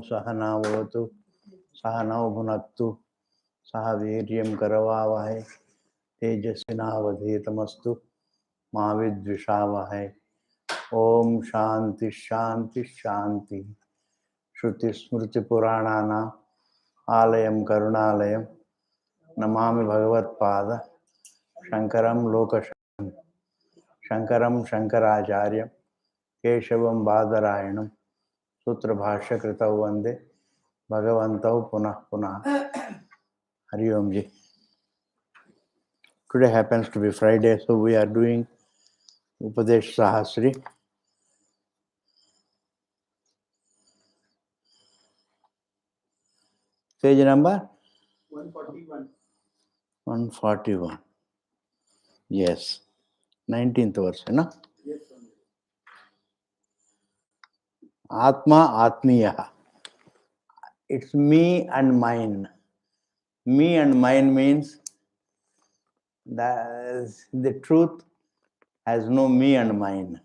सहना भवतु सहनौ भुनक्तु सह वीर्यं करवावहै तेजस्विनावधीतमस्तु मा विद्विषावहै। ओम शांति शांति शांति। श्रुति स्मृति पुराणानाम् आलयं करुणालयं नमामि भगवत्पाद शंकरं लोकशरणं शंकरं शंकराचार्यं केशवं बादरायणं सूत्रभाष्यकृतौ वंदे भगवन्तौ पुनः पुनः। Hari Om Ji. Today happens to be Friday, so we are doing Upadesha Sahasri. Page number? 141. 141. Yes. 19th verse, no? Yes, Atma Atmiya. It's me and mine. Me and mine means that the truth has no me and mine,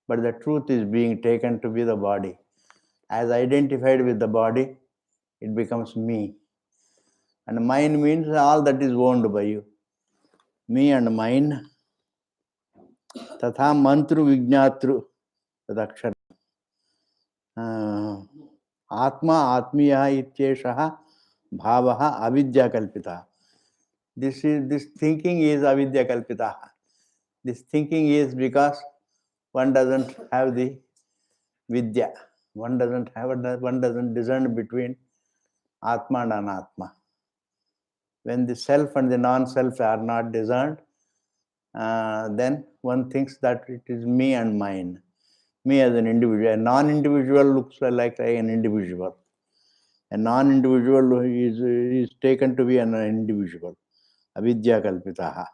but the truth is being taken to be the body. As identified with the body, it becomes me. And mine means all that is owned by you. Me and mine. Tatha mantru vijnatru tadakshara. Atma atmiya ityeshaha bhavaha avidya kalpita. This thinking is avidya kalpita. This thinking is because one doesn't have the vidya. One doesn't discern between atma and anatma. When the self and the non-self are not discerned, then one thinks that it is me and mine. Me as an individual. A non-individual looks like an individual. A non-individual is taken to be an individual. Avidya kalpitaha.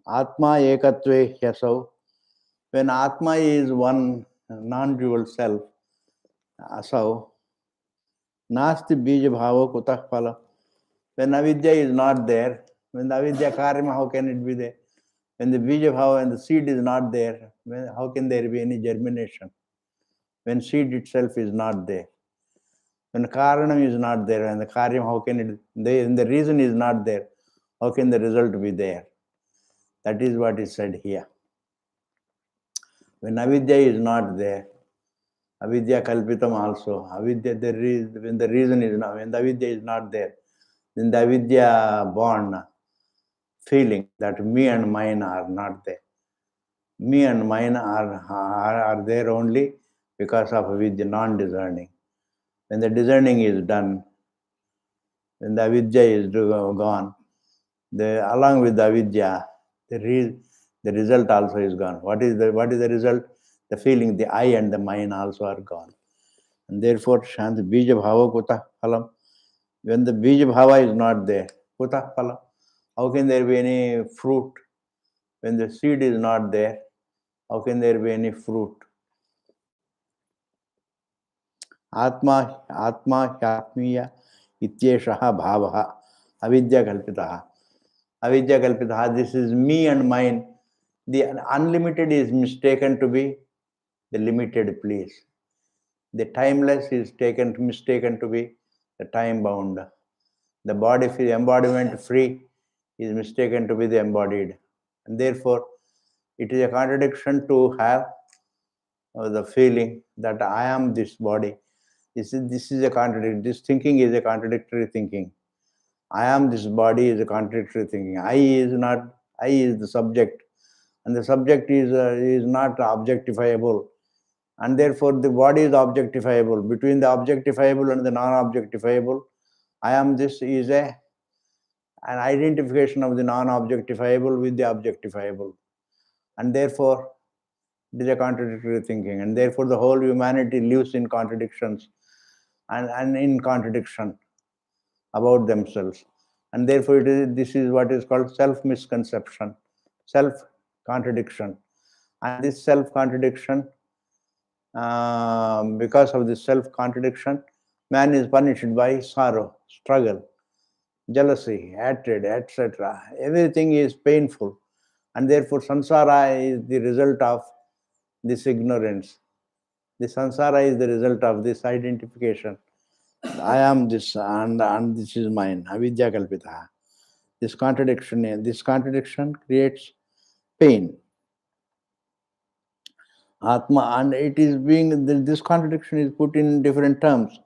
Atma ekatve hyasau. When Atma is one non-dual self, asau, nasti bija bhava kutah phala. When avidya is not there, when the avidya karma, how can it be there? When the bija bhava and the seed is not there, how can there be any germination? When seed itself is not there. When karanam is not there, and the karyam, how can it, when the reason is not there, how can the result be there? That is what is said here. When avidya is not there, avidya kalpitam also, avidya, when the reason is not, when the avidya is not there, then the avidya born feeling that me and mine are not there. Me and mine are there only because of avidya, non-discerning. When the discerning is done, when the avidya is gone, along with the avidya, the result also is gone. What is the result? The feeling, the I and the mine also are gone. And therefore, Shanti Bija Bhava Kutah Phalam. When the Bija Bhava is not there, Kutah Phalam, how can there be any fruit? When the seed is not there, how can there be any fruit? Atma Hyatmiya Ityeshaha Bhavaha Avidya Kalpitaha. Avidya Kalpitaha, this is me and mine. The unlimited is mistaken to be the limited place. The timeless is mistaken to be the time bound. The body free, embodiment free is mistaken to be the embodied. And therefore, it is a contradiction to have the feeling that I am this body. This is a contradiction. This thinking is a contradictory thinking. I am this body is a contradictory thinking. I is the subject, and the subject is not objectifiable, and therefore the body is objectifiable. Between the objectifiable and the non-objectifiable, I am this is an identification of the non-objectifiable with the objectifiable, and therefore it is a contradictory thinking, and therefore the whole humanity lives in contradictions and in contradiction about themselves. And therefore this is what is called self-misconception, self-contradiction. And this self-contradiction, because of this self-contradiction, man is punished by sorrow, struggle, jealousy, hatred, etc. Everything is painful. And therefore samsara is the result of this ignorance. The samsara is the result of this identification. I am this and this is mine. Avidya kalpita. This contradiction creates pain. Atma, and it is being, this contradiction is put in different terms.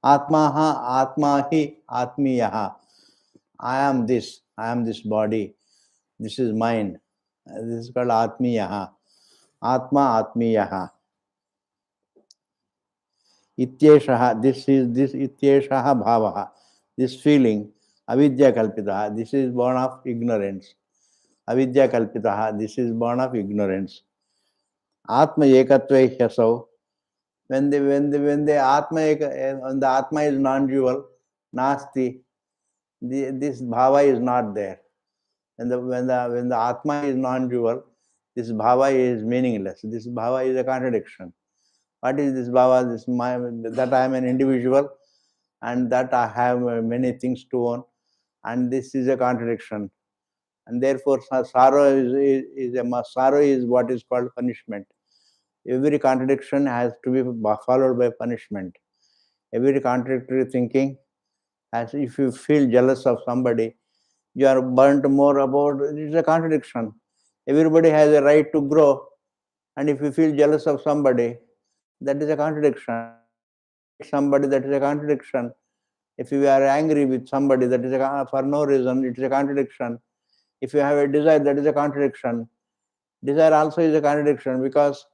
Atmaha, Atmahi, Atmiyaha. I am this body, this is mine. This is called Atmiyaha. Atma, Atmiyaha. Ityeshaha, this Ityeshaha Bhavaha. This feeling, Avidya Kalpitaha, this is born of ignorance. Avidya Kalpitaha, this is born of ignorance. Atma Ekatve Hyasau. When the Atma is non-dual, Nasti, this Bhava is not there. When the Atma is non-dual, this Bhava is meaningless. This Bhava is a contradiction. What is this Bhava? That I am an individual and that I have many things to own, and this is a contradiction. And therefore, sorrow is what is called punishment. Every contradiction has to be followed by punishment. Every contradictory thinking, as if you feel jealous of somebody, you are burnt more about it. Is a contradiction. Everybody has a right to grow, and if you feel jealous of somebody, that is a contradiction. Somebody, that is a contradiction. If you are angry with somebody, that is for no reason, it is a contradiction. If you have a desire, that is a contradiction. Desire also is a contradiction, because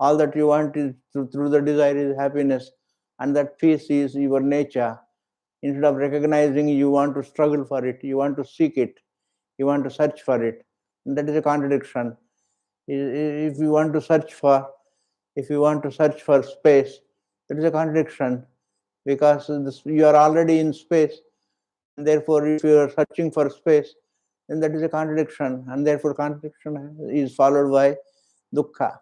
all that you want is through the desire is happiness, and that peace is your nature. Instead of recognizing, you want to struggle for it, you want to seek it, you want to search for it. And that is a contradiction. If you want to search for space, that is a contradiction, because you are already in space, and therefore if you are searching for space, then that is a contradiction, and therefore contradiction is followed by dukkha.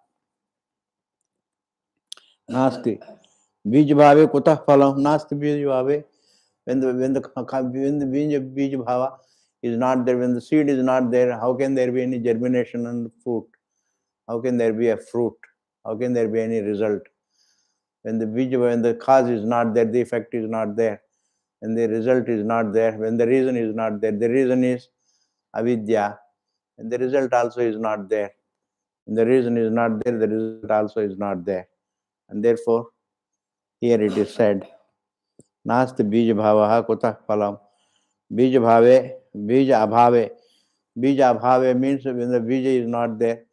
Nasti. Bij bhave kutah phalam. Nasti bij bhave. When the bij bhava is not there, when the seed is not there, how can there be any germination and fruit? How can there be a fruit? How can there be any result? When the cause is not there, the effect is not there. When the result is not there, when the reason is not there, the reason is avidya, and the result also is not there. When the reason is not there, the result also is not there. And therefore, here it is said, Nasti bija bhavaha kutah phalam. Bija bhave, bija abhave. Bija abhave means when the bija is not there,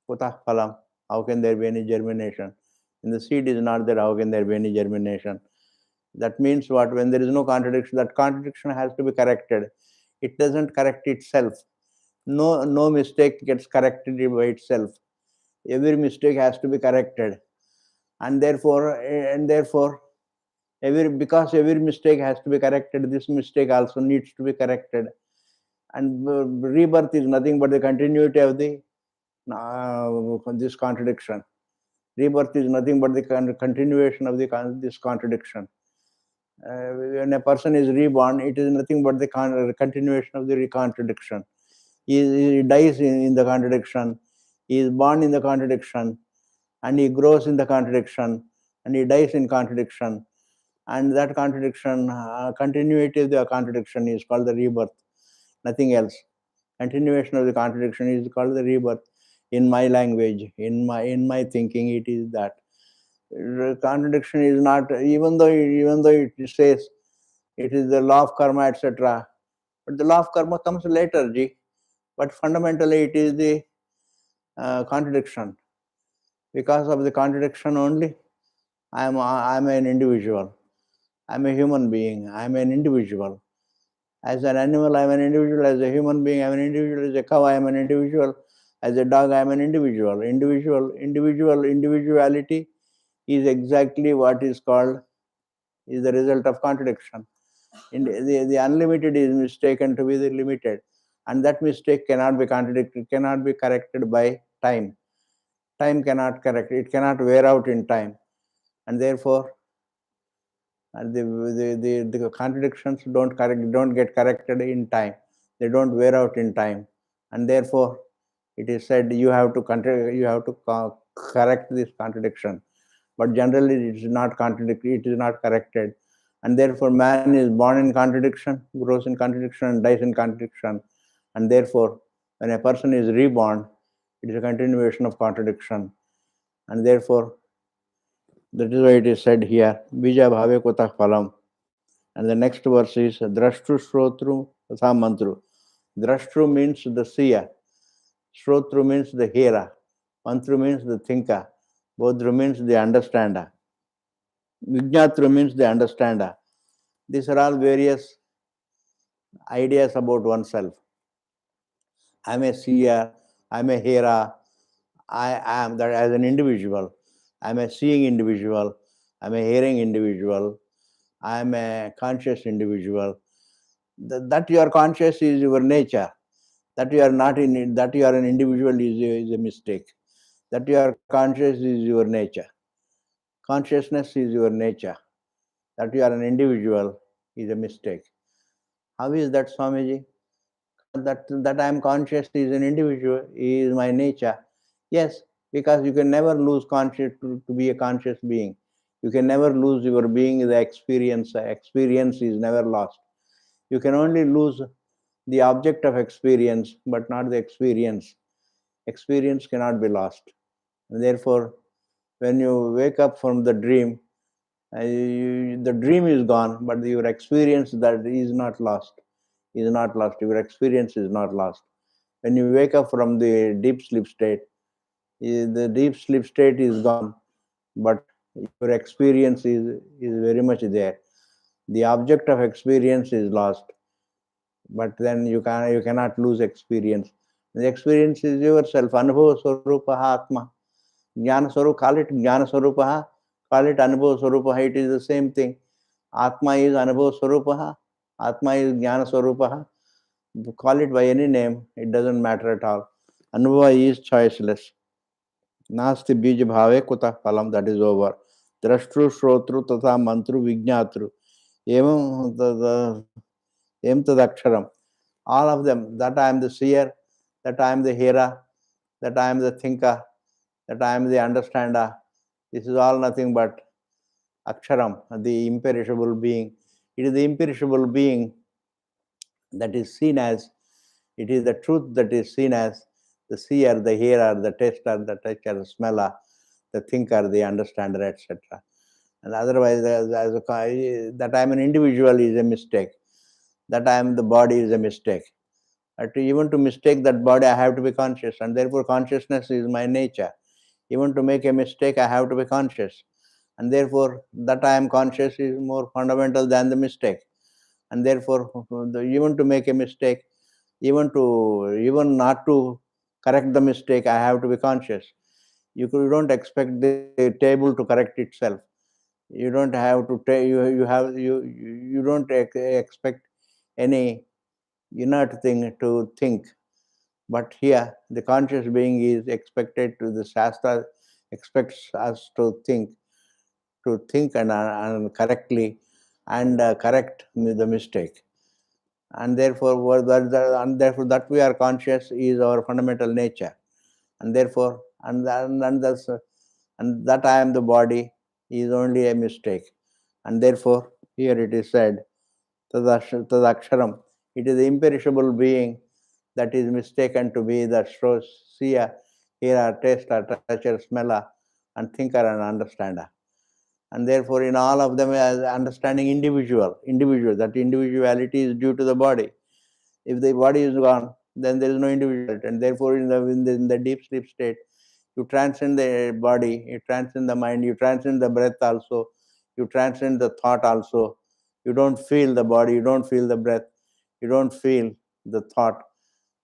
kutah phalam. How can there be any germination? When the seed is not there, how can there be any germination? That means what? When there is no contradiction, that contradiction has to be corrected. It doesn't correct itself. No mistake gets corrected by itself. Every mistake has to be corrected. And therefore, because every mistake has to be corrected, this mistake also needs to be corrected. And rebirth is nothing but the continuity of this contradiction. Rebirth is nothing but the continuation of this contradiction. When a person is reborn, it is nothing but the continuation of the contradiction. He dies in the contradiction. He is born in the contradiction, and he grows in the contradiction, and he dies in contradiction. And that contradiction, continuity of the contradiction is called the rebirth, nothing else. Continuation of the contradiction is called the rebirth. In my language, in my thinking, it is that. Contradiction is not, even though it says it is the law of karma, etc. But the law of karma comes later, Ji. But fundamentally, it is the contradiction. Because of the contradiction only, I am an individual. I am a human being. I am an individual. As an animal, I am an individual. As a human being, I am an individual. As a cow, I am an individual. As a dog, I am an individual. Individuality is exactly what is called, is the result of contradiction. The unlimited is mistaken to be the limited, and that mistake cannot be contradicted, cannot be corrected by time. Time cannot correct it, cannot wear out in time, and therefore the contradictions don't get corrected in time. They don't wear out in time, and therefore it is said you have to correct this contradiction. but generally it is not contradictory, it is not corrected. And therefore man is born in contradiction, grows in contradiction, and dies in contradiction. And therefore when a person is reborn, it is a continuation of contradiction. And therefore that is why it is said here, bija bhave kutah phalam. And the next verse is drashtru shrotru tatha mantru. Drashtru means the seer, shrotru means the hearer, mantru means the thinker, bodhru means the understander, vijnatru means the understander. These are all various ideas about oneself. I'm a seer, I'm a hearer, I am that as an individual. I'm a seeing individual, I'm a hearing individual, I'm a conscious individual. That you are conscious is your nature. That you are not in it, that you are an individual is a mistake. That you are conscious is your nature. Consciousness is your nature. That you are an individual is a mistake. How is that, Swamiji? That I am conscious is an individual, is my nature. Yes, because you can never lose conscious to be a conscious being. You can never lose your being, the experience. Experience is never lost. You can only lose the object of experience, but not the experience. Experience cannot be lost. And therefore, when you wake up from the dream, the dream is gone, but your experience that is not lost. Is not lost. Your experience is not lost. When you wake up from the deep sleep state, the deep sleep state is gone, but your experience is very much there. The object of experience is lost, but then you cannot lose experience. The experience is yourself. Anubhava Swarupaha Atma. Jnana Swarupa, call it Jnana Swarupaha, call it Anubhava Swarupaha, it is the same thing. Atma is Anubhava Swarupaha, Atma is Jnana Swarupaha. Call it by any name, it doesn't matter at all. Anubhava is choiceless. Nasti bij bhave kuta phalam, that is over. Drashtru, Shrotru, Tatha Mantru, Vijnatru. Em Tadaksharam. All of them, that I am the seer, that I am the hearer, that I am the thinker, that I am the understander. This is all nothing but Aksharam, the imperishable being. It is the imperishable being that is seen as, it is the truth that is seen as the seer, the hearer, the taster, the toucher, the smeller, the thinker, the understander, etc. And otherwise, that I am an individual is a mistake. That I am the body is a mistake. Even to mistake that body, I have to be conscious, and therefore consciousness is my nature. Even to make a mistake, I have to be conscious, and therefore that I am conscious is more fundamental than the mistake. And therefore, even to make a mistake, even not to correct the mistake, I have to be conscious. You don't expect the table to correct itself. You don't have to you don't expect any inert thing to think. But here, the conscious being is expected to, the Shastra expects us to think and correctly, and correct the mistake. And therefore, that we are conscious is our fundamental nature. And therefore, and that I am the body is only a mistake. And therefore, here it is said, Tadaksharam. It is the imperishable being that is mistaken to be the seer, hearer, taster, toucher, smeller, and thinker and understander. And therefore, in all of them, as understanding individual, that individuality is due to the body. If the body is gone, then there is no individuality. And therefore, in the deep sleep state, you transcend the body, you transcend the mind, you transcend the breath also, you transcend the thought also. You don't feel the body, you don't feel the breath, you don't feel the thought.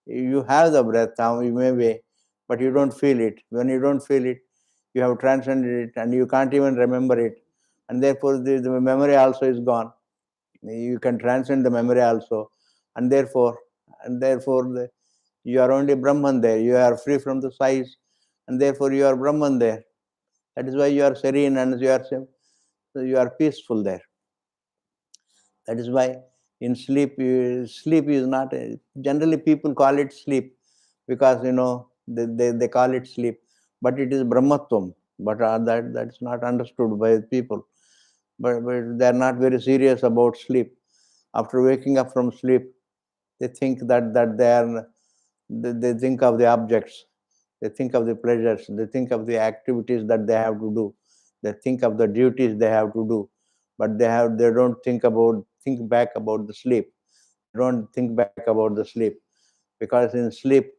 You have the breath now, you may be, but you don't feel it. When you don't feel it, you have transcended it and you can't even remember it. And therefore, the memory also is gone. You can transcend the memory also. And therefore, you are only Brahman there. You are free from the size, and therefore you are Brahman there. That is why you are serene and you are peaceful there. That is why in sleep is not, generally people call it sleep because they call it sleep, but it is Brahmatvam. But that's not understood by people. But they are not very serious about sleep. After waking up from sleep, they think that they think of the objects, they think of the pleasures, they think of the activities that they have to do, they think of the duties they have to do, but they don't think back about the sleep. They don't think back about the sleep, because in sleep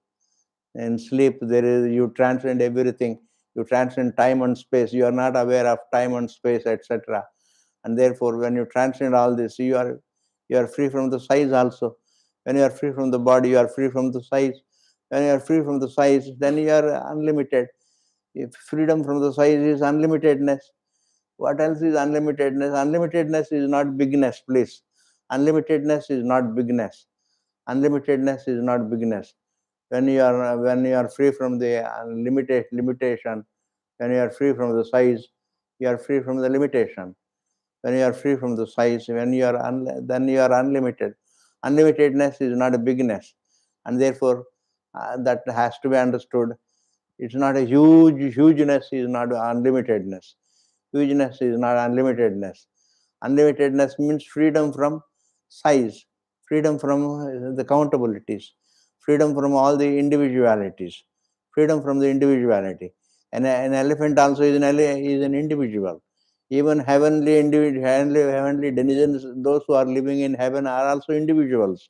there is, you transcend everything. You transcend time and space. You are not aware of time and space, etc. And therefore when you transcend all this, you are free from the size also. When you are free from the body, you are free from the size. When you are free from the size, then you are unlimited. If freedom from the size is unlimitedness, what else is unlimitedness? Unlimitedness is not bigness, please. Unlimitedness is not bigness. Unlimitedness is not bigness. When you are free from the unlimited limitation, when you are free from the size, you are free from the limitation. When you are free from the size, then you are unlimited. Unlimitedness is not a bigness, and therefore that has to be understood. It's not a hugeness is not unlimitedness. Hugeness is not unlimitedness. Unlimitedness means freedom from size, freedom from the countabilities, freedom from all the individualities, freedom from the individuality. And an elephant also is an individual. Even heavenly denizens, those who are living in heaven, are also individuals.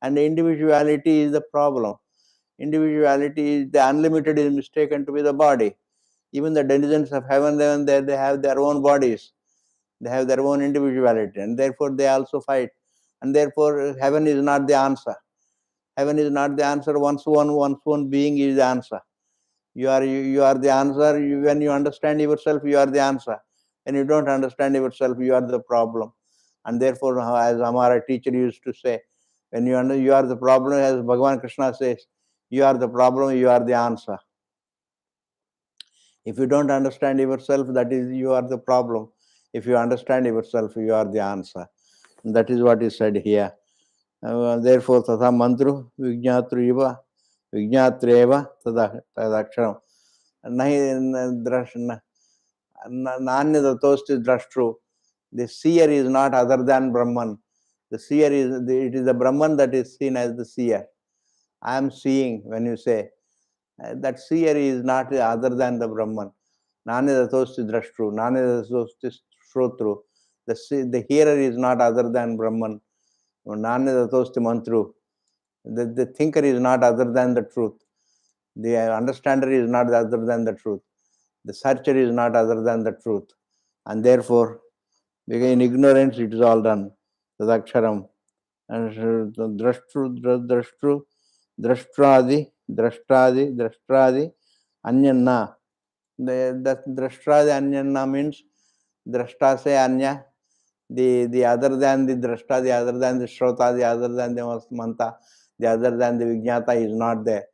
And the individuality is the problem. Individuality is the unlimited is mistaken to be the body. Even the denizens of heaven, they have their own bodies. They have their own individuality, and therefore they also fight. And therefore heaven is not the answer. Heaven is not the answer. Once one being is the answer. You are the answer. When you understand yourself, you are the answer. When you don't understand yourself, you are the problem. And therefore, as Amara teacher used to say, when you are the problem, as Bhagavan Krishna says, you are the problem, you are the answer. If you don't understand yourself, that is, you are the problem. If you understand yourself, you are the answer. And that is what is said here. Therefore, tatha mantru vijñatru iva vijñatreva tadaksharam. Nanyatatosti drashtru. The seer is not other than Brahman. The seer it is the Brahman that is seen as the seer. I am seeing, when you say, that seer is not other than the Brahman. Nanyatatosti drashtru. Nanyatatosti shrotru. The hearer is not other than Brahman. Nanyatatosti mantru. The thinker is not other than the truth. The understander is not other than the truth. The searcher is not other than the truth. And therefore, in ignorance, it is all done. Tadaksharam. And drashtru, drashtradi, anyanna. The drashtradi anyanna means drashta se anya, the other than the drashta, the other than the shrota, the other than the manta, the other than the vijnata is not there.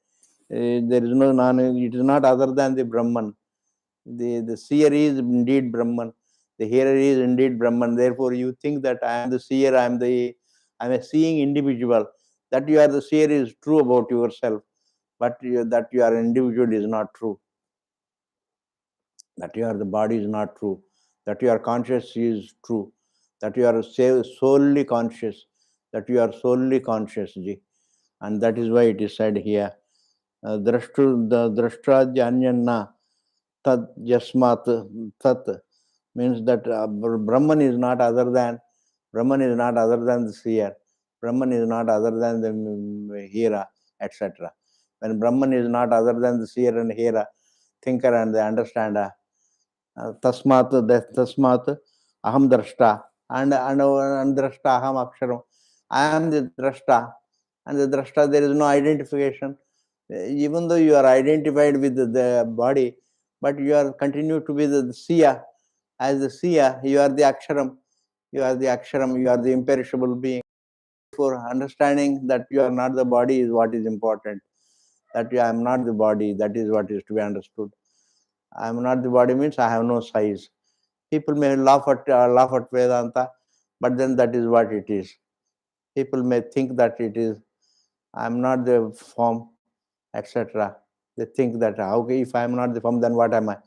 There is no it is not other than the Brahman. The seer is indeed Brahman. The hearer is indeed Brahman. Therefore, you think that I am the seer, I am a seeing individual. That you are the seer is true about yourself, but that you are an individual is not true. That you are the body is not true. That you are conscious is true. That you are solely conscious. That you are solely conscious, ji. And that is why it is said here. Drashtraja anyanna tad yasmat tat means that Brahman is not other than the seer. Brahman is not other than the hearer, etc. When Brahman is not other than the seer and hearer, thinker and the understander, tasmat aham drashta and drashta aham aksharam. I am the drashta, and the drashta, there is no identification. Even though you are identified with the body, but you are continue to be the seer. As the seer, you are the aksharam. You are the aksharam. You are the imperishable being. For understanding that you are not the body is what is important. That I am not the body. That is what is to be understood. I am not the body means I have no size. People may laugh at Vedanta, but then that is what it is. People may think that it is I am not the form, etc. They think that if I am not the form, then what am I?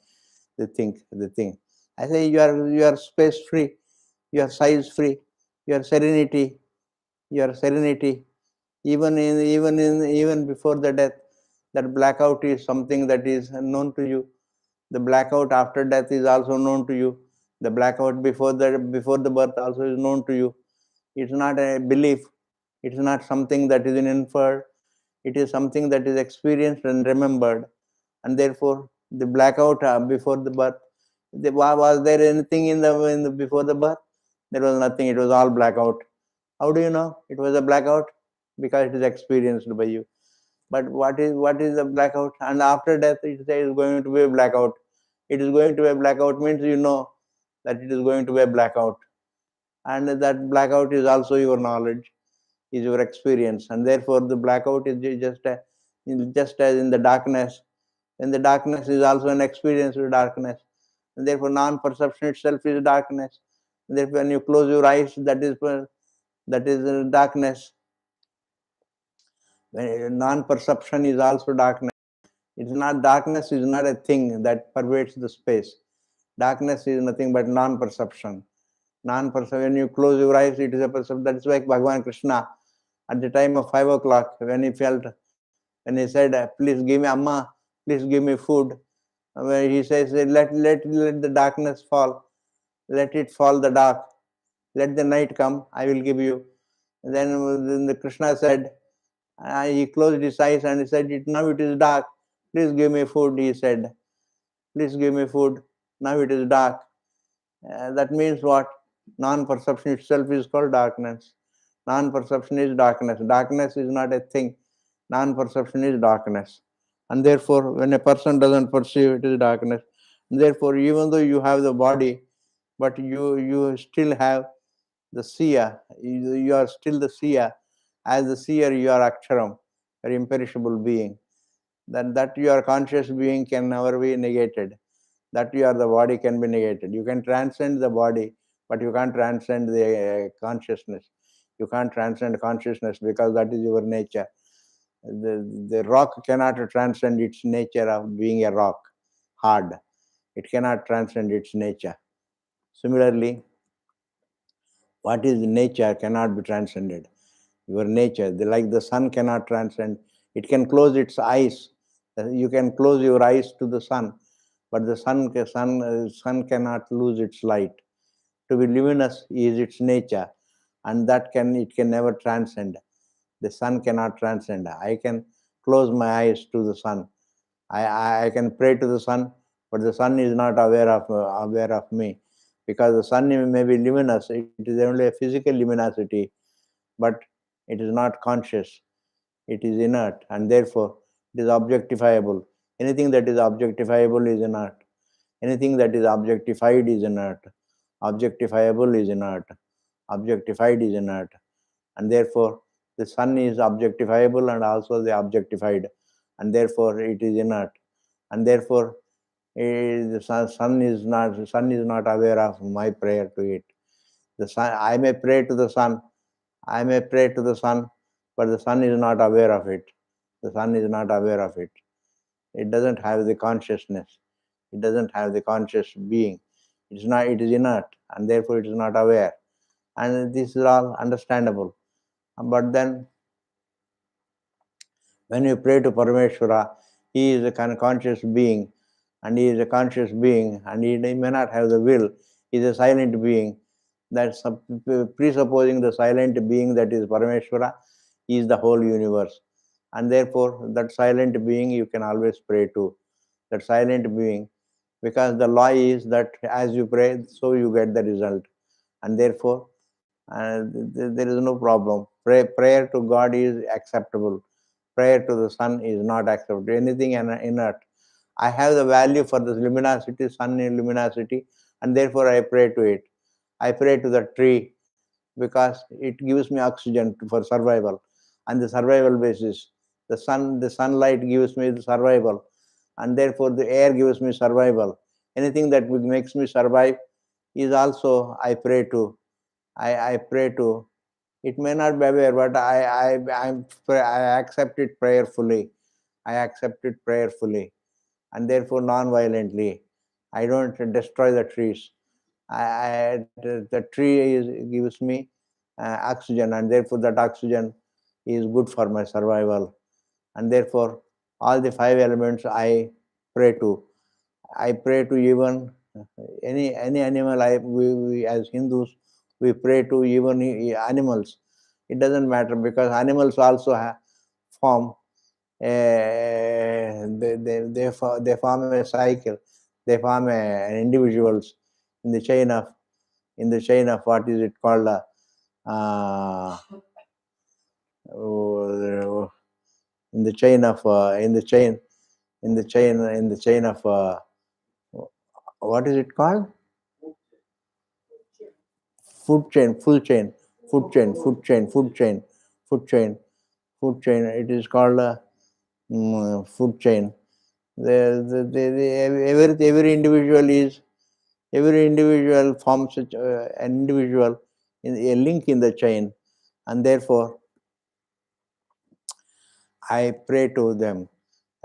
the thing. I say you are space free, you are size free, you are serenity, you are serenity. Even before the death, that blackout is something that is known to you. The blackout after death is also known to you. The blackout before the birth also is known to you. It's not a belief. It's not something that is inferred. It is something that is experienced and remembered. And therefore, the blackout before the birth, was there anything in the before the birth? There was nothing. It was all blackout. How do you know it was a blackout? Because it is experienced by you. But what is the blackout? And after death, it says going to be a blackout. It is going to be a blackout means you know that it is going to be a blackout, and that blackout is also your knowledge, is your experience, and therefore the blackout is just as in the darkness. And the darkness is also an experience of darkness, and therefore non-perception itself is darkness. And therefore, when you close your eyes, that is darkness. When non-perception is also darkness. It's not darkness is not a thing that pervades the space. Darkness is nothing but non-perception. Non-perception. When you close your eyes, it is a perception. That's why Bhagavan Krishna, at the time of 5 o'clock, when he said, "Please give me Amma, please give me food," when he says, let the darkness fall, let it fall the dark, let the night come, I will give you. And then the Krishna said, he closed his eyes and he said, now it is dark, please give me food, he said. Please give me food. Now it is dark. That means what? Non-perception itself is called darkness. Non-perception is darkness. Darkness is not a thing. Non-perception is darkness. And therefore, when a person doesn't perceive, it is darkness. And therefore, even though you have the body, but you still have the seer. You are still the seer. As the seer, you are Aksharam, an imperishable being. That your conscious being can never be negated. That you are the body can be negated. You can transcend the body, but you can't transcend the consciousness. You can't transcend consciousness because that is your nature. The rock cannot transcend its nature of being a rock, hard. It cannot transcend its nature. Similarly, what is nature cannot be transcended. Your nature, like the sun cannot transcend. It can close its eyes. You can close your eyes to the sun, but the sun cannot lose its light. To be luminous is its nature, and it can never transcend. The sun cannot transcend. I can close my eyes to the sun. I can pray to the sun, but the sun is not aware of me, because the sun may be luminous. It is only a physical luminosity, but it is not conscious. It is inert, and therefore it is objectifiable. Anything that is objectifiable is inert. Anything that is objectified is inert. Objectifiable is inert. Objectified is inert. And therefore the sun is objectifiable and also the objectified, and therefore it is inert. And therefore the sun is not aware of my prayer to it. The sun, I may pray to the sun, I may pray to the sun, but the sun is not aware of it. The sun is not aware of it. It doesn't have the consciousness. It doesn't have the conscious being. It's not. It is inert, and therefore it is not aware. And this is all understandable. But then, when you pray to Parameshwara, he is a conscious being, and he is a conscious being, and he may not have the will. He is a silent being. That's presupposing the silent being that is Parameshwara is the whole universe. And therefore, that silent being you can always pray to. That silent being, because the law is that as you pray, so you get the result. And therefore, there is no problem. Prayer to God is acceptable. Prayer to the sun is not acceptable. Anything inert. I have the value for this luminosity, sun in luminosity, and therefore I pray to it. I pray to the tree because it gives me oxygen for survival, and the survival basis. The sunlight gives me the survival, and therefore the air gives me survival. Anything that makes me survive is also I pray to. I pray to. It may not be aware, but I accept it prayerfully. I accept it prayerfully, and therefore non-violently. I don't destroy the trees. The tree gives me oxygen, and therefore that oxygen is good for my survival. And therefore, all the five elements I pray to. I pray to even any animal. We as Hindus, we pray to even animals. It doesn't matter, because animals also form they form a cycle. They form an individuals in the chain of what is it called, uh, oh, in the chain of of what is it called, food chain, food chain, it is called food chain. Every individual forms an individual in a link in the chain, and therefore I pray to them.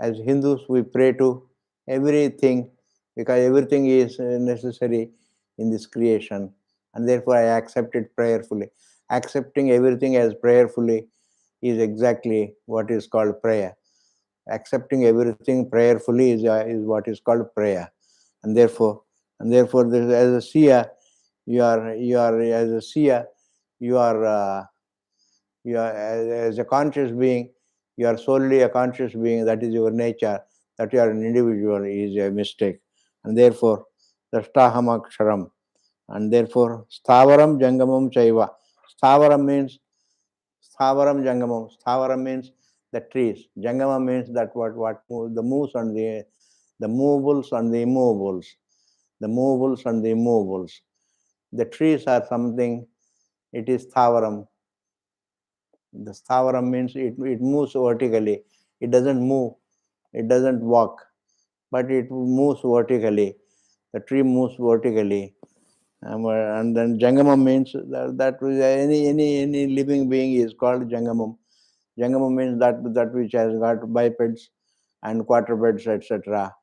As Hindus, we pray to everything, because everything is necessary in this creation, and therefore I accept it prayerfully. Accepting everything as prayerfully is exactly what is called prayer. Accepting everything prayerfully is what is called prayer, and therefore as a seer, you are as a seer, you are as a conscious being, you are solely a conscious being. That is your nature. That you are an individual is a mistake, and therefore Dashtahamaksharam, and therefore Sthavaram Jangamam Chaiva. Sthavaram means Sthavaram Jangamam. Sthavaram means the trees. Jangama means that what the moves and the movables and the immovables. The movables and the immovables. The trees are something. It is Sthavaram. The Sthavaram means it moves vertically. It doesn't move. It doesn't walk, but it moves vertically. The tree moves vertically. And then Jangamam means that any living being is called Jangamam. Jangamam means that which has got bipeds and quadrupeds, etc.,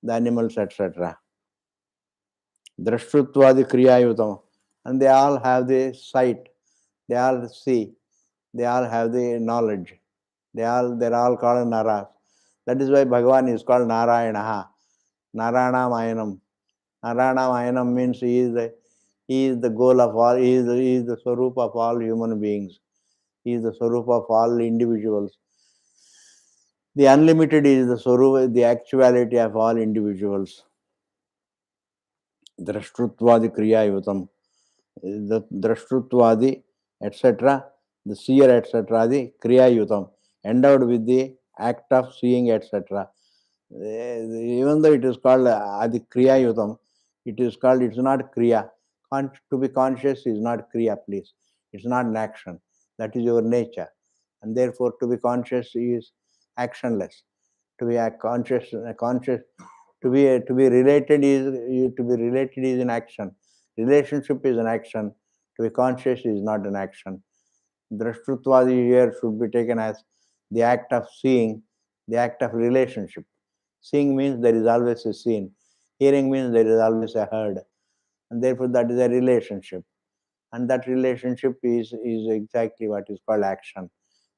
the animals, etc. Drashtutvadi Kriyayutam. And they all have the sight, they all see, they all have the knowledge. They're all called Naras. That is why Bhagavan is called Narayanaha. Narayana Mayanam. Narayana Mayanam means he is the goal of all, he is the Swarup of all human beings. He is the Swarup of all individuals. The unlimited is the Swarup, the actuality of all individuals. Drashtutvadi Kriya Yutam. The Drashtutvadi, etc., the seer, etc., the Kriya Yutam, endowed with the act of seeing, etc. Even though it is called Adi Kriya Yutam, it's not Kriya. To be conscious is not Kriya, please. It's not an action. That is your nature. And therefore, to be conscious is actionless. To be conscious, to be related is an action. Relationship is an action. To be conscious is not an action. Drashtutvadi here should be taken as the act of seeing, the act of relationship. Seeing means there is always a seen. Hearing means there is always a heard. And therefore that is a relationship. And that relationship is exactly what is called action.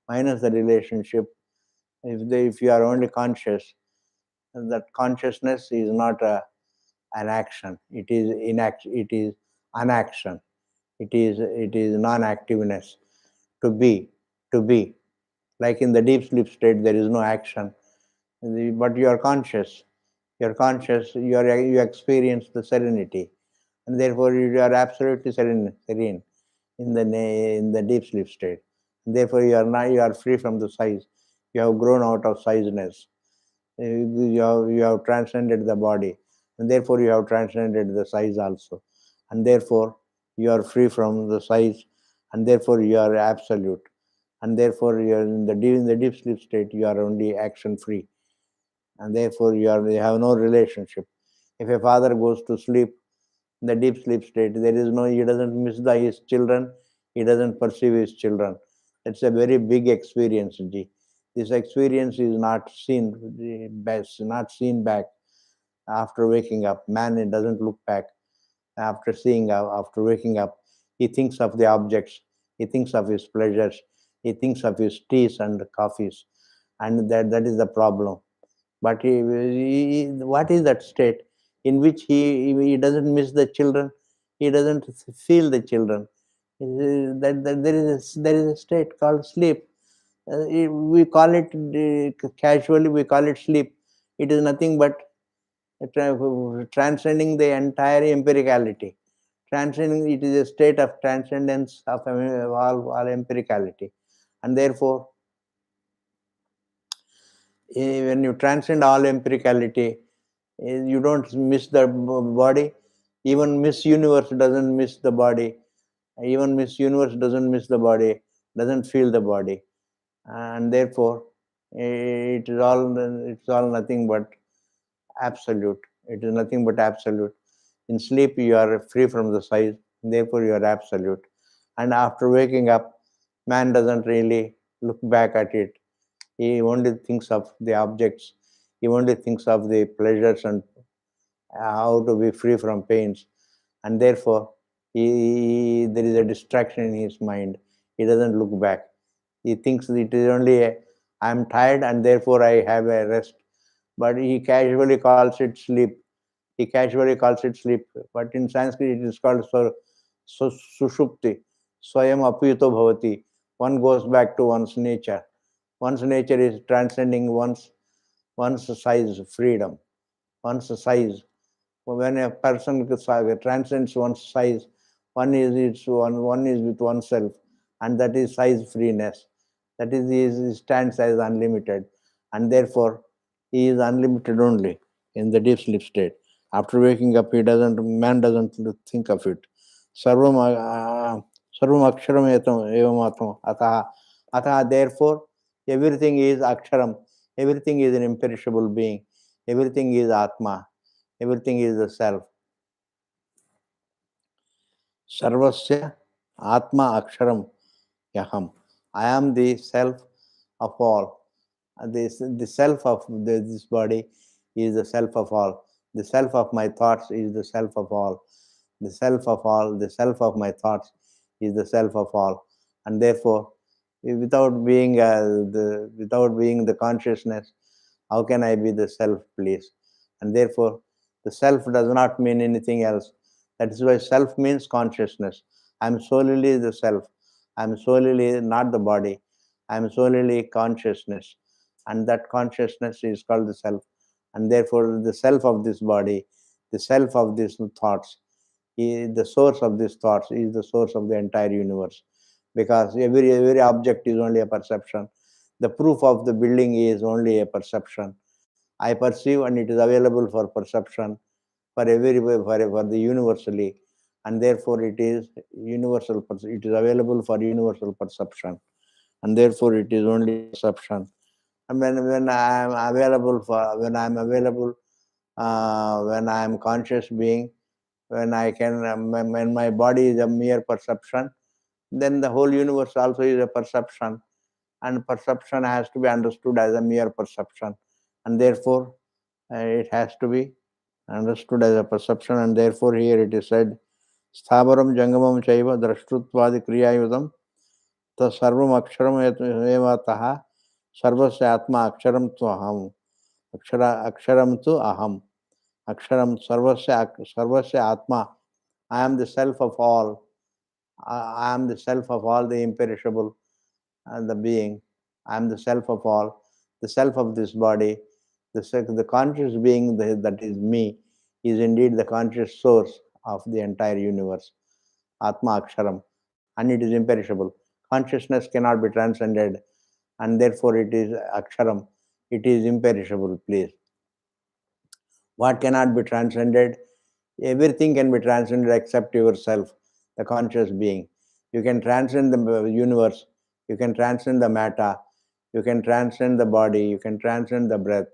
Minus the relationship, if you are only conscious, that consciousness is not an action. It is it is unaction. It is non-activeness. To be, to be. Like in the deep sleep state, there is no action, but you are conscious. You are conscious. You experience the serenity, and therefore you are absolutely serene in the deep sleep state. And therefore, you are free from the size. You have grown out of sizeness. You have transcended the body, and therefore you have transcended the size also, and therefore you are free from the size, and therefore you are absolute, and therefore you are in the deep sleep state. You are only action free, and therefore you have no relationship. If a father goes to sleep in the deep sleep state, he doesn't miss his children, he doesn't perceive his children. It's a very big experience, Ji. This experience is not seen back. after waking up. Man, it doesn't look back. After waking up, he thinks of the objects, he thinks of his pleasures, he thinks of his teas and coffees, and that is the problem. But what is that state in which he doesn't miss the children, he doesn't feel the children? That there is a state called sleep. We call it casually, we call it sleep. It is nothing but transcending the entire empiricality. Transcending, it is a state of transcendence of all empiricality. And therefore, when you transcend all empiricality, you don't miss the body. Even Miss Universe doesn't miss the body. Even Miss Universe doesn't miss the body, doesn't feel the body. And therefore, it's all nothing but absolute. It is nothing but absolute. In sleep, you are free from the size, therefore, you are absolute. And after waking up, man doesn't really look back at it. He only thinks of the objects, he only thinks of the pleasures and how to be free from pains. And therefore, there is a distraction in his mind. He doesn't look back. He thinks it is only I am tired and therefore I have a rest. But he casually calls it sleep. He casually calls it sleep. But in Sanskrit, it is called sushupti. Swayam apyuto bhavati. One goes back to one's nature. One's nature is transcending one's size, freedom, one's size. When a person transcends one's size, one is with oneself, and that is size freeness. That is, he stands as unlimited, and therefore he is unlimited only in the deep sleep state. After waking up, man doesn't think of it. Sarvam sarvam aksharam evam atma ataha. Therefore, everything is aksharam. Everything is an imperishable being. Everything is atma. Everything is the self. Sarvasya atma aksharam yaham. I am the self of all. The self of this body is the self of all. The self of my thoughts is the self of all. The self of all, the self of my thoughts is the self of all. And therefore, without being the consciousness, how can I be the self, please? And therefore, the self does not mean anything else. That is why self means consciousness. I am solely the self. I am solely not the body. I am solely consciousness. And that consciousness is called the self. And therefore, the self of this body, the self of these thoughts, the source of these thoughts is the source of the entire universe. Because every object is only a perception. The proof of the building is only a perception. I perceive and it is available for perception for for the universally, and therefore it is universal. It is available for universal perception, and therefore it is only perception. And when I am available for when I am conscious being, when I can when my body is a mere perception, then the whole universe also is a perception, and perception has to be understood as a mere perception, and therefore it has to be understood as a perception, and therefore here it is said, Sthabaram Jangamam Chaiva Drashtruttvadi Kriyayudam Ta Sarvam Aksharam Evataha Sarvasya Atma Aksharam Tu Aham Aksharam Tu Aham Aksharam Sarvasya Atma. I am the self of all. I am the self of all the imperishable and the being. I am the self of all, the self of this body, the conscious being that is me is indeed the conscious source of the entire universe, Atma Aksharam, and it is imperishable. Consciousness cannot be transcended, and therefore it is Aksharam, it is imperishable, please. What cannot be transcended? Everything can be transcended except yourself, the conscious being. You can transcend the universe, you can transcend the matter, you can transcend the body, you can transcend the breath,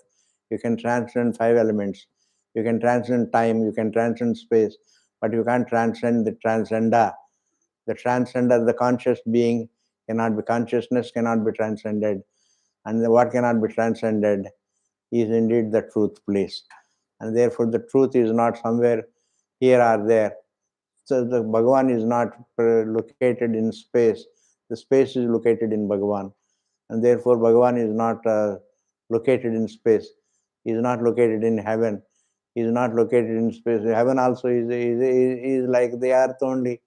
you can transcend five elements, you can transcend time, you can transcend space, but you can't transcend the transcender. The transcender, the conscious being, cannot be, consciousness cannot be transcended. And what cannot be transcended is indeed the truth, please. and therefore the truth is not somewhere here or there. So the Bhagavan is not located in space. The space is located in Bhagavan, and therefore Bhagavan is not located in space. He is not located in heaven. He is not located in space. Heaven also is like the earth only,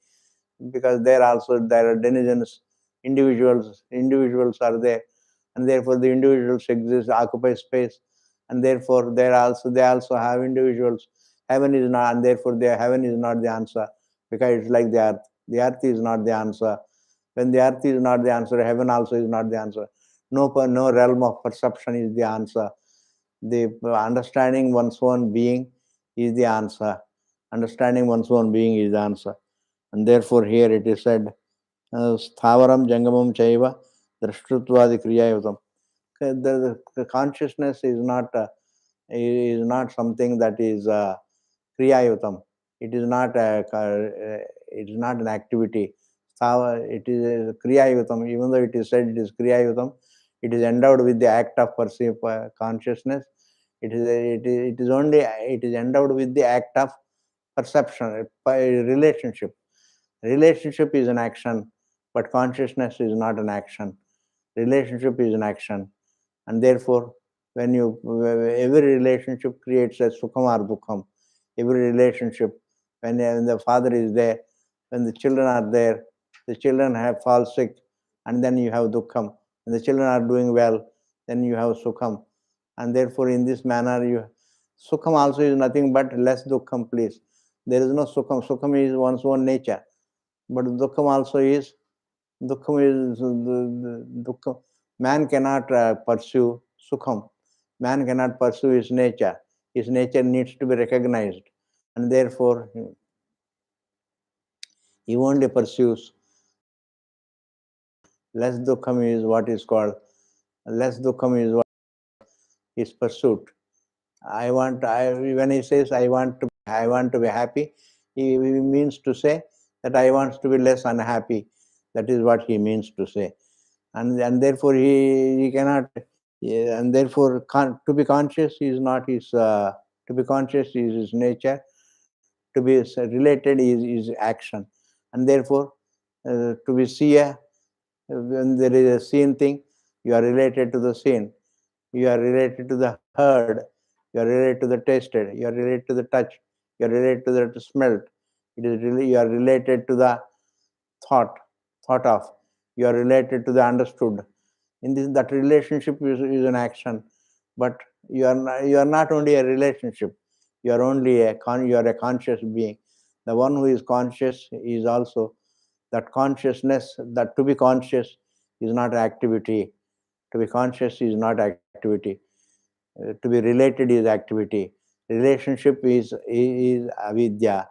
because there also there are denizens, individuals are there, and therefore the individuals exist, occupy space, and therefore they also have individuals. Heaven is not, and therefore their heaven is not the answer, because it's like the earth. The earth is not the answer. When the earth is not the answer, heaven also is not the answer. No realm of perception is the answer. The understanding one's own being is the answer. Understanding one's own being is the answer. And therefore here it is said, Sthavaram Jangamam Chaiva Drashtruttvadi Kriyayotam. The consciousness is not something that is Kriyayotam. It is not an activity. It is Kriyayotam. Even though it is said it is Kriyayotam, it is endowed with the act of perceived consciousness. It is endowed with the act of perception, relationship. Relationship is an action, but consciousness is not an action. Relationship is an action, and therefore, every relationship creates a sukham or dukkham. Every relationship, when the father is there, when the children are there, the children have fall sick, and then you have dukkham. When the children are doing well, then you have sukham, and therefore, in this manner, sukham also is nothing but less dukkham. Please, there is no sukham. Sukham is one's own nature. But dukkham also is, dukkham is, dukkham. Man cannot pursue sukham. Man cannot pursue his nature. His nature needs to be recognized. And therefore, he only pursues. Less dukkham is what is called, less dukkham is what is pursuit. When he says, I want to be happy, he means to say that I want to be less unhappy. That is what he means to say. And therefore he cannot, and therefore to be conscious is not his, to be conscious is his nature. To be related is action. And therefore, to be seer, when there is a seen thing, you are related to the seen. You are related to the heard. You are related to the tasted. You are related to the touch. You are related to the smelled. It is really, you are related to the thought of. You are related to the understood. In this, that relationship is an action, but you are not only a relationship. You are only you are a conscious being. The one who is conscious is also that consciousness. That to be conscious is not activity. To be conscious is not activity. To be related is activity. Relationship is avidya,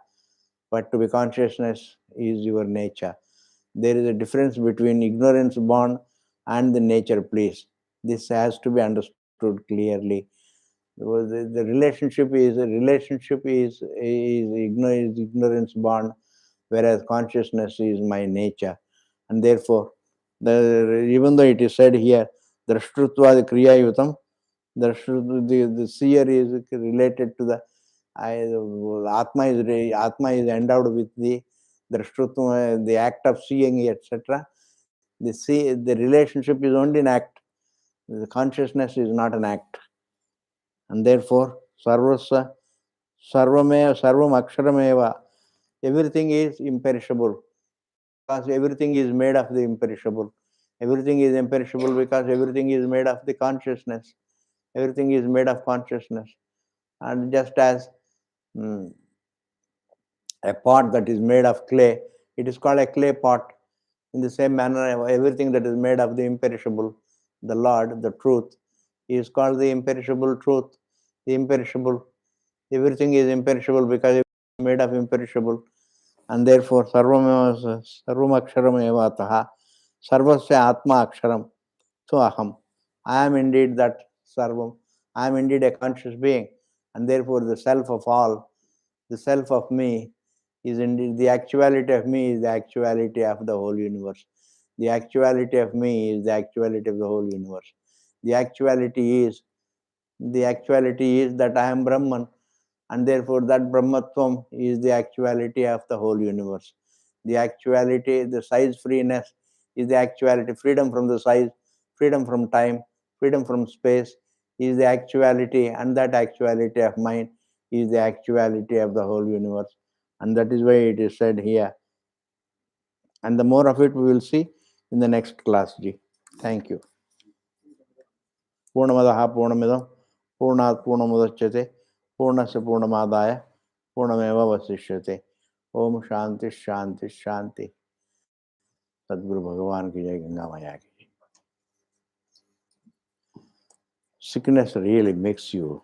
but to be consciousness is your nature. There is a difference between ignorance born and the nature, please. This has to be understood clearly. Because the relationship is ignorance born, whereas consciousness is my nature. And therefore, even though it is said here, drashtrutva kriya yutam, the seer is related to the Atma is endowed with the drashtrutva, the act of seeing, etc. The relationship is only an act. The consciousness is not an act. And therefore, sarvasya, sarvam aksharameva, everything is imperishable, because everything is made of the imperishable. Everything is imperishable because everything is made of the consciousness. Everything is made of consciousness. And just as a pot that is made of clay, it is called a clay pot. In the same manner, everything that is made of the imperishable, the Lord, the truth, is called the imperishable truth. The imperishable, everything is imperishable because it is made of imperishable. And therefore, sarvam aksharam eva ataha, sarvasya atma aksharam. So aham, I am indeed that sarvam. I am indeed a conscious being. And therefore, the self of all, the self of me, is indeed the actuality of me is the actuality of the whole universe. The actuality of me is the actuality of the whole universe. The actuality is that I am Brahman. and therefore that Brahmatvam is the actuality of the whole universe. The actuality, the size freeness is the actuality. Freedom from the size, freedom from time, freedom from space is the actuality, and that actuality of mind is the actuality of the whole universe. And that is why it is said here. And the more of it we will see in the next class, Ji. Thank you. पूर्णमदः पूर्णमिदं पूर्णात् पूर्णमुदच्यते पूर्णस्य पूर्णमादाय पूर्णमेवावशिष्यते. ओम शांति शांति शांति. सद्गुरु भगवान की जय, गंगा मैया की. Sickness really makes you